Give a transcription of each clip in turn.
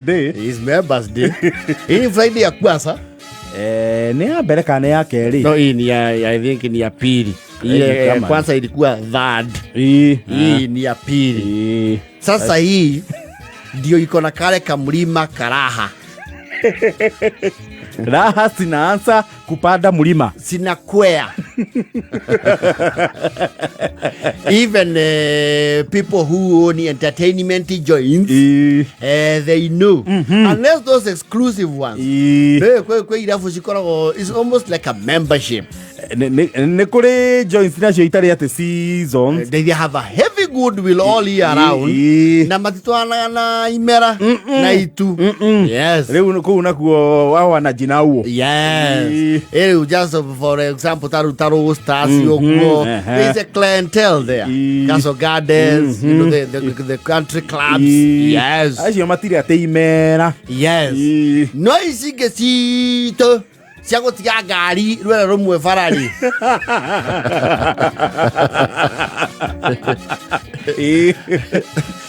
day. His members day. Hii Friday ya kwanza. Ni ya mbere kana ya keri. No, hii ni ya I think ni ya pili. Hii kwanza ilikuwa third. Hii ni ya pili. Sasa hii ndio iko na kale kamlima Karaha. Raha sinaanza kupanda mlima. Sinakwea. Even people who own entertainment joints, they know. Unless those exclusive ones. It's almost like a membership. Nekure joints nacio itari ate seasons. They have a heavy goodwill all year round. Na matitwana na imera na itu. Yes. Leo kunakuo wao na jina huo. Yes. Just for example, Taro Stars, Yokuo. There's a clientele there. Castle Gardens, you know, the country clubs. Yes. Acio matiri ate imera. Yes. No isigesito. Siago tiga gari rwera rumwe farari.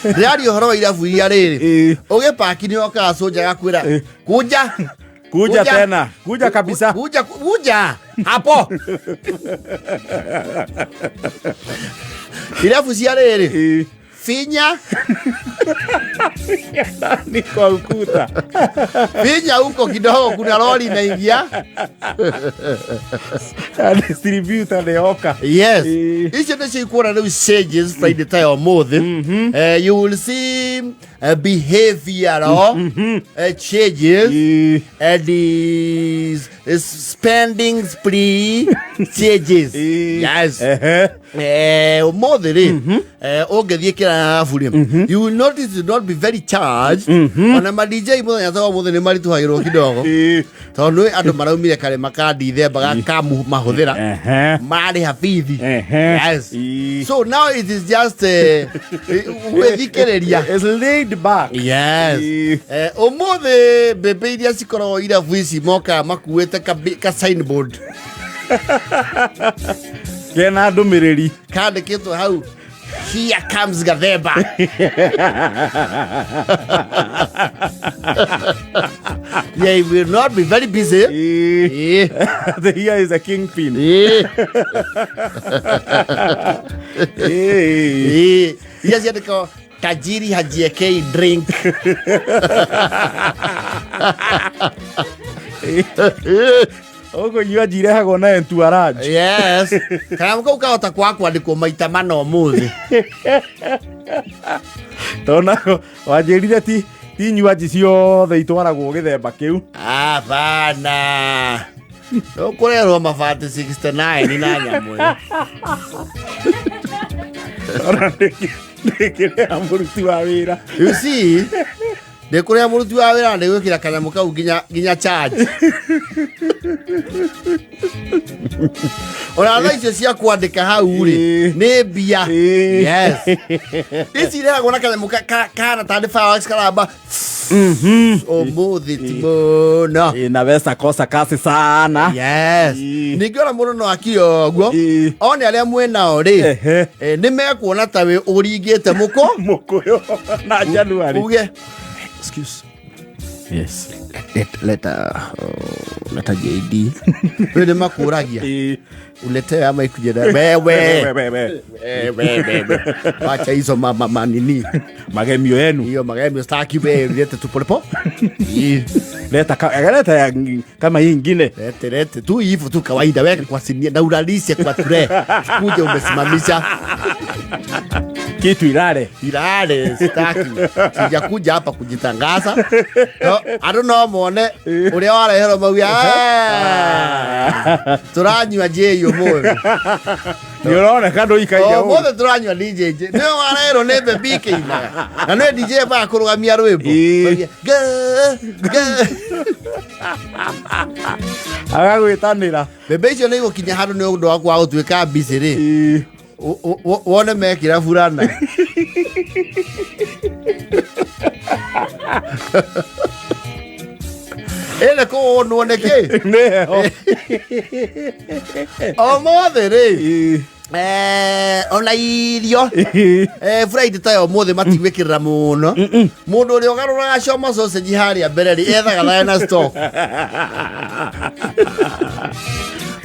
Radio horo irafu ya riri. Oge paki ni oka soja gakwira. Kuja tena. Kuja kabisa. Kuja. Hapo. Irafu ya riri. Finya. Ni kwa ukuta. Finya huko kidogo kuna lori inaingia. Distributor de oka. Yes. Hicho ndio ikuona leo changes Friday time or more. You will see behavioral changes and is spending spree changes. Yes. More ogethie kira fulim. You will notice it not be very charged. Ona ma DJ mo nyatawa mo ne mari tuhagirwo kidogo. Tondu andu maraumire kare makadi the baga kamu mahuthira. Mari hafithi. Yes. So now it is just wethikereria. It's laid back. Yes. Omothe bebe iria cikoro ira vuici moka makuete ka signboard. Kena ndumiriri kandikitwo hau, here comes Gathemba. Yeah, he will not be very busy. Here is a kingpin. Yes, you go. Tajiri hajiekei drink. Ogo nyua jirehago na entourage. Yes. Kana mko ukahota kwandikwo maita mana umuthi. Tona wajirire ti nyuaji ciothe itwaragwo Githemba kiu. Bana. Ukurerwo mabati 69 na nyamu. Ora ndikire amuruti wa wira. You see? Ndikuria muruti wa wira ndigwikira kanyamu kau ginya charge. Ora tha cia kwandika hau ri ni mbia. Yes. Ici rega gona kanyamu kana tandi fireworks karamba. Umuthi timo no. Inaweza kosa kasi sana. Yes. Ningiona mundu no akio oguo. One aria mwenao ri. Ni mekuona tawe uringite muko yo na January. Uge. Excuse. Yes. Leta JD. Wewe makuragia. Ulete ama ikujeda. Wewe. Acha hizo mama nini? Magemio yenu. Hiyo magemio staki wewe leta tu polepo. Leta kama hii nyingine. Lete tu hivyo tu kawaida weka kwa sinia na uralishe kwa ture. Kuja umesimamisha. Kitu ilale staki. Sijakuja hapa kujitangaza. No, I don't know muone uria warehero mauya. Turanywa jeyo moyo. Ni unaona kando ikaija huko. Mothe turanywa DJ. Ndio warehero ne bebike ina. Na ne DJ ba kurugamia rwimbo. Agagwitanira. Bebe icio ni gukinya handu ni undu wakwa gutwika busy ri. Wone mekira furana. Ele ko nuone ke. Neho. O mothe ri. ona irio Friday tayo mothe matigwikirira muno mundu uri ogarura gacoma sausage haria mbere ri ethaga thaya na stock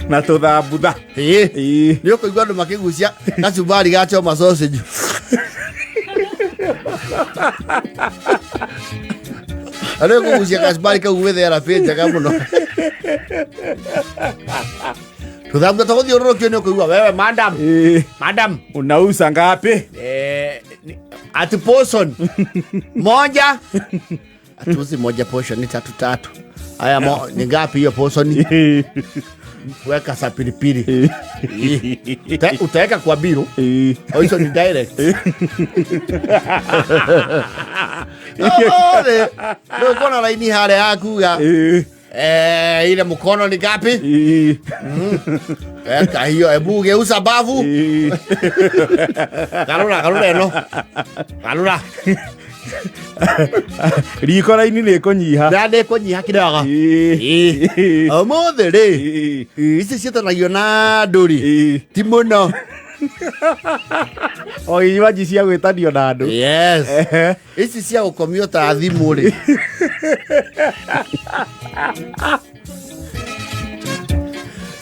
na tuthambutha ni ukuigua andu makigucia gacumbari gacoma sausage Ano kugucia gacumbari kau wethera pĩnjaga muno tuthambuta tũgũthiũrũrũkio nĩ ũkũigua wewe madam unauza ngapi ati portion moja atuzi moja portion ni tatu haya ni ngapi hiyo portion weka sa pilipili utaweka kwa biro au hizo ni direct ndio kona laini hale hakuga ile mkono ni ngapi eka hiyo ebu geuza bavu garura eno garura riko laini nĩ kũnyiha ndande kũnyiha kidogo omothe ri ici ciĩtanagio na ndũri ti mũno o inywaji cia gwĩtanio na andũ yes ici cia gũkomio ta thimũ ri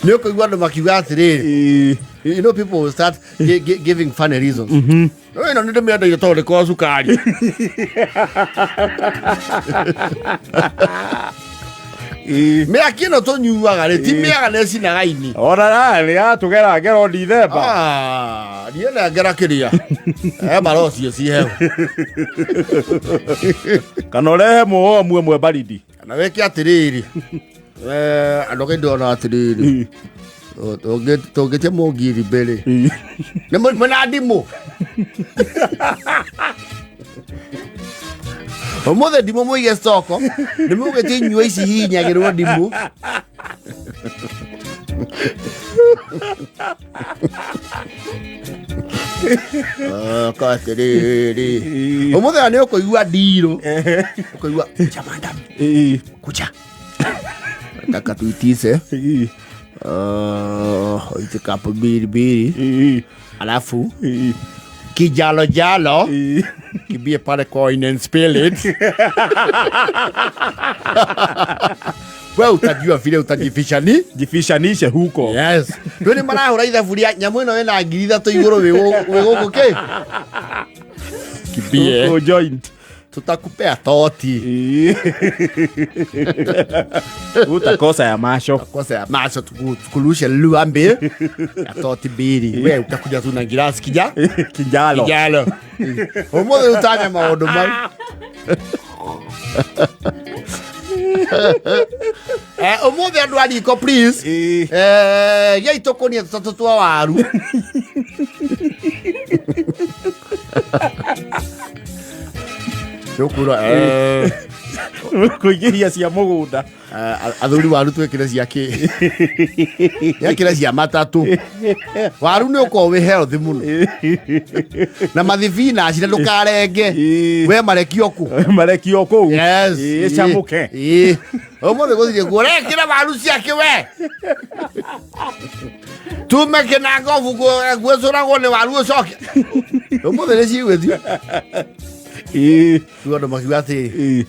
nĩ ũkũigua andũ makiuga atĩrĩrĩ you know people will start giving funny reasons ĩno nĩ ndĩmĩendagia tondũ ndĩkorwo cukari mĩaki ĩno tũnyuaga rĩ ti mĩaga necinaga ini ona nĩ yatũgera ngero Ndithemba niĩ ngera kĩrĩa marocio cihehu kana ũrehe mũhomu ĩmwe baridi kana wĩke atĩrĩrĩ andũ kaindona atĩrĩrĩ tũngĩte mũngiri mbere mwĩna ndimũ ũmũthĩ ndimũ mũige stoko nĩ mũgĩte inyua ici hihinyagĩrwo ndimũ ko atĩrĩrĩ ũmũthĩ nĩ ũkũigua ndirũ ũkũigua madam kucha nataka tuitise oite kapo biri alafu kijalo kibie pale coin and spill it wewe utajua vile jifishanishe huko yes ndio ni marahura ithaburia nyamu ino ina ngiri 3 iguru wiguku ke kibie huko joint tutakupea toti utakosa ya masho tukulushe luambe ya toti biri wewe utakuja tu na gilasi kijalo umothe utanya maundu mau umothe andu ariko please yaitokonia tutatwa waru Yokura kuigiria cia mugunda athuri waru twekire ciake yakire cia matatu waru ni uko we healthy muno na mathivina cira ndukarenge we marekio ku yes chamuke omothe guthirie kurekira waru ciake we tumeke na ngovu gwecuragwo ni waru ucoke omothe ni cigwithio tuondo makiuga ati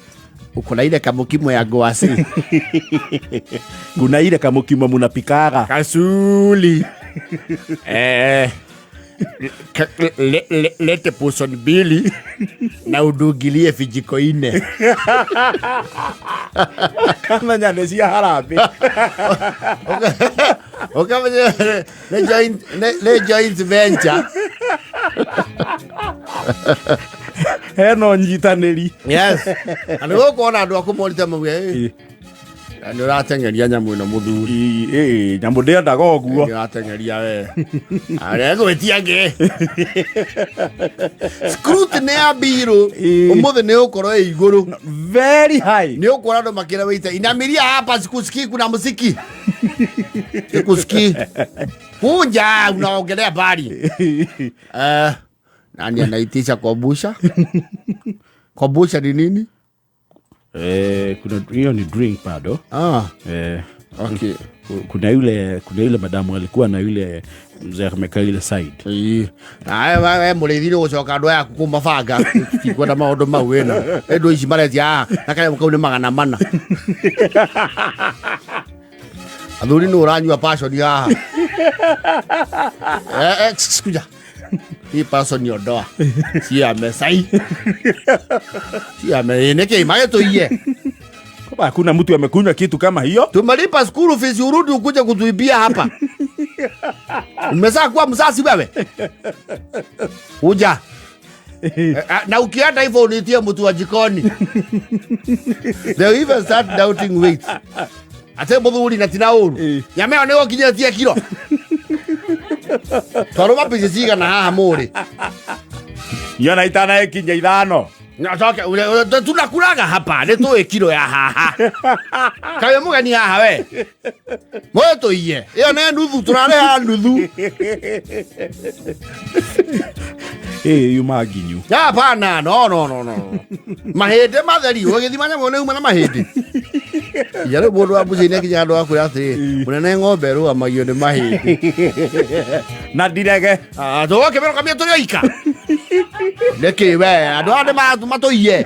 ukulaile kamukimo ya goasi kunaile kamukimo munapikaga kasuli lete portion mbili na udugilie vijiko 4 kama nyane cia harambe ukafanya le joint venture heno nyitanĩri yes and go kuona andu akumorita mwe and uratengeria nyamu ino muthuri nyamu ndiendaga ũguo uratengeria we are gwĩtiange scrutiny ya biro umothe ni ukorwo iguru very high ni ukora ndo makira weita inamiria hapa sikusikii kuna muziki sikusikii kuja unaongelea bari nani anaitisha kobusha kobusha ni nini kuna hiyo ni drink bado Okay. Kuna yule madamu alikuwa na yule mzee amekaa ile side. Wewe mũrĩithire gũcoka andũ aya kũmabanga kwenda maũndũ mau wĩna ĩndũ ici maretia nakaya mũkau nĩ 400 athuri nĩ ũranyua passion haha kuja hii passion yondoa si amesai si ameneke magetũiye. Hakuna mtu amekunywa kitu kama hiyo. Tumelipa school fees urudi ukuje kutuibia hapa. Umezaa kuwa mzazi wewe. Uja. Na ukienda hivyo unitie mtu wa jikoni. They even start doubting weight. Ate muthuri na tinauru. Nyameo nigo kinyetie kilo. Twaruma pisi ciga na haha muri. Yona itana ekinya 5. Natoke tunakulaga hapa nĩ tũĩ kilo ya haha kawe mũgeni haha we moyo tũiye ĩyo nĩ nuthu tũrareha nuthu yuma nginyu hapana no mahĩndĩ matheri ũgĩthima nyamũ nĩ uma na mahĩndĩ ya rĩu mũndũ wa mbuci-inĩ kinya andũ akwĩra atĩrĩ mũnene ng'ombe rũgamagio nĩ mahĩndĩ na ndirege tũgoke merokamia tũrĩ oika nĩkĩ we andũ aya nĩ matũiye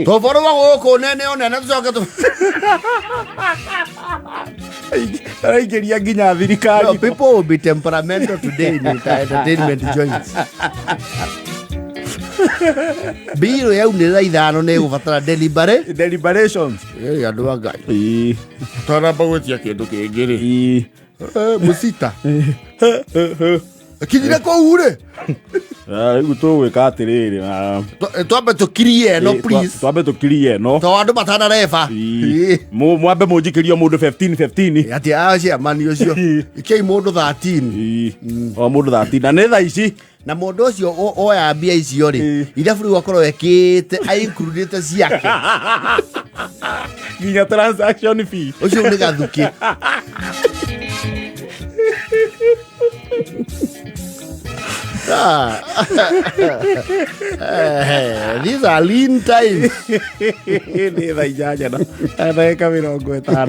tũbũrũma gũkũ nene ũnene tũcoke araingĩria nginya thirikari. People will be temperamental today in entertainment joints. Biro yaunĩrĩra 5 nĩ gũbatara deliberations. Andũ a Ngai twaramba gwĩtia kĩndũ kĩngĩ-rĩ mũcita kinyire kũu rĩ rĩu tũgwĩka atĩrĩrĩ twambe tũkirie ĩno please twambe tũkirie ĩno tondũ andũ matanareba mwambe mũnjikĩrio mũndũ 15 atĩ aciamani ũcio ikĩi mũndũ 13 o mũndũ 13 na nĩ thaa ici na mũndũ ũcio oya mbia icio rĩ ithabu rĩu akorwo ekĩte aincludĩte ciake nginya transaction fee ũcio nĩ gathuki. These are lean times. Nĩ thaa 8 na ndagĩka 50.